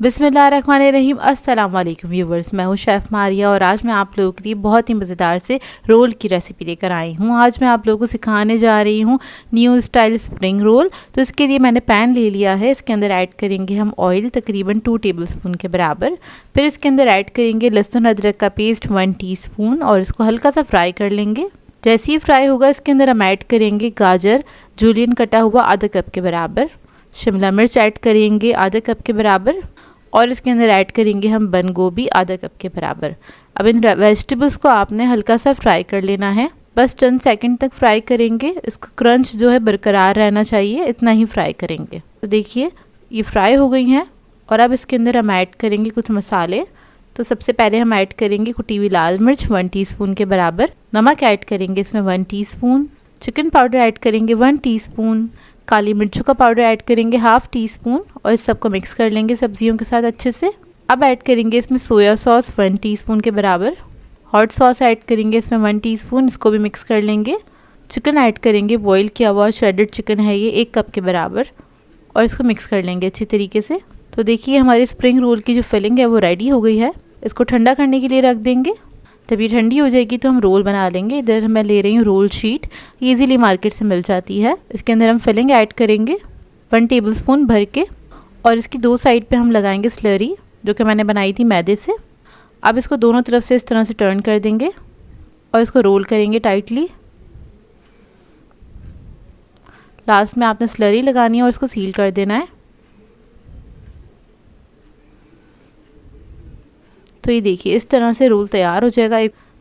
बिस्मिल्लाहिर्रहमानिर्रहीम। अस्सलाम वालेकुम व्यूवर्स, मैं हूँ शेफ़ मारिया और आज मैं आप लोगों के लिए बहुत ही मज़ेदार से रोल की रेसिपी लेकर आई हूँ। आज मैं आप लोगों को सिखाने जा रही हूँ न्यू स्टाइल स्प्रिंग रोल। तो इसके लिए मैंने पैन ले लिया है। इसके अंदर ऐड करेंगे हम ऑयल तकरीबन 2 टेबलस्पून के बराबर। फिर इसके अंदर ऐड करेंगे लहसुन अदरक का पेस्ट 1 टीस्पून और इसको हल्का सा फ्राई कर लेंगे। जैसे ही फ्राई होगा इसके अंदर हम ऐड करेंगे गाजर जूलियन कटा हुआ आधा कप के बराबर, शिमला मिर्च ऐड करेंगे आधा कप के बराबर और इसके अंदर ऐड करेंगे हम बंद गोभी आधा कप के बराबर। अब इन वेजिटेबल्स को आपने हल्का सा फ्राई कर लेना है, बस चंद सेकंड तक फ्राई करेंगे। इसका क्रंच जो है बरकरार रहना चाहिए, इतना ही फ्राई करेंगे। तो देखिए ये फ्राई हो गई हैं और अब इसके अंदर हम ऐड करेंगे कुछ मसाले। तो सबसे पहले हम ऐड करेंगे कुटी हुई लाल मिर्च 1 टीस्पून के बराबर, नमक ऐड करेंगे इसमें 1 टीस्पून, चिकन पाउडर ऐड करेंगे 1 टीस्पून, काली मिर्चों का पाउडर ऐड करेंगे 1/2 टीस्पून और इस सबको मिक्स कर लेंगे सब्जियों के साथ अच्छे से। अब ऐड करेंगे इसमें सोया सॉस 1 टीस्पून के बराबर, हॉट सॉस ऐड करेंगे इसमें 1 टीस्पून, इसको भी मिक्स कर लेंगे। चिकन ऐड करेंगे, बॉईल किया हुआ श्रेडेड चिकन है ये 1 कप के बराबर और इसको मिक्स कर लेंगे अच्छी तरीके से। तो देखिए हमारी स्प्रिंग रोल की जो फिलिंग है वो रेडी हो गई है। इसको ठंडा करने के लिए रख देंगे। जब ये ठंडी हो जाएगी तो हम रोल बना लेंगे। इधर मैं ले रही हूँ रोल शीट, इजीली मार्केट से मिल जाती है। इसके अंदर हम फिलिंग ऐड करेंगे 1 टेबलस्पून भर के और इसकी 2 साइड पे हम लगाएंगे स्लरी जो कि मैंने बनाई थी मैदे से। अब इसको दोनों तरफ से इस तरह से टर्न कर देंगे और इसको रोल करेंगे टाइटली। लास्ट में आपने स्लरी लगानी है और इसको सील कर देना है। तो ये देखिए इस तरह से रोल तैयार हो जाएगा।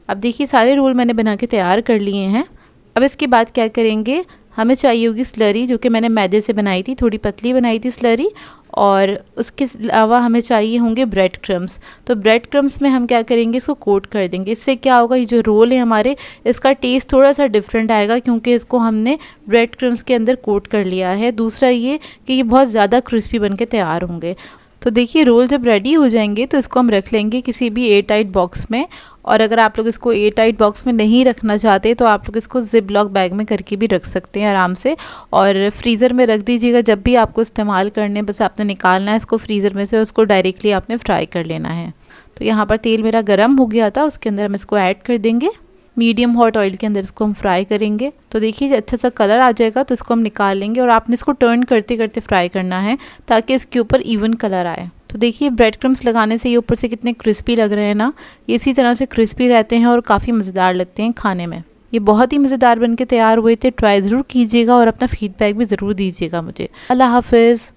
अब देखिए सारे रोल मैंने बना के तैयार कर लिए हैं। अब इसके बाद क्या करेंगे, हमें चाहिए होगी स्लरी जो कि मैंने मैदे से बनाई थी, थोड़ी पतली बनाई थी स्लरी। और उसके अलावा हमें चाहिए होंगे ब्रेड क्रम्स। तो ब्रेड क्रम्स में हम क्या करेंगे, इसको कोट कर देंगे। इससे क्या होगा, ये जो रोल है हमारे, इसका टेस्ट थोड़ा सा डिफरेंट आएगा क्योंकि इसको हमने ब्रेड क्रम्स के अंदर कोट कर लिया है। दूसरा ये कि ये बहुत ज़्यादा क्रिस्पी बन के तैयार होंगे। तो देखिए रोल जब रेडी हो जाएंगे तो इसको हम रख लेंगे किसी भी एयर टाइट बॉक्स में। और अगर आप लोग इसको एयर टाइट बॉक्स में नहीं रखना चाहते तो आप लोग इसको जिप लॉक बैग में करके भी रख सकते हैं आराम से। और फ्रीज़र में रख दीजिएगा, जब भी आपको इस्तेमाल करने बस आपने निकालना है इसको फ्रीज़र में से, उसको डायरेक्टली आपने फ्राई कर लेना है। तो यहाँ पर तेल मेरा गर्म हो गया था, उसके अंदर हम इसको ऐड कर देंगे। मीडियम हॉट ऑयल के अंदर इसको हम फ्राई करेंगे। तो देखिए अच्छा सा कलर आ जाएगा तो इसको हम निकाल लेंगे और आपने इसको टर्न करते करते फ्राई करना है ताकि इसके ऊपर इवन कलर आए। तो देखिए ब्रेड क्रम्स लगाने से ये ऊपर से कितने क्रिस्पी लग रहे हैं ना, ये इसी तरह से क्रिस्पी रहते हैं और काफ़ी मज़ेदार लगते हैं खाने में। ये बहुत ही मज़ेदार बन के तैयार हुए थे। ट्राई ज़रूर कीजिएगा और अपना फीडबैक भी ज़रूर दीजिएगा मुझे। अल्लाह हाफिज़।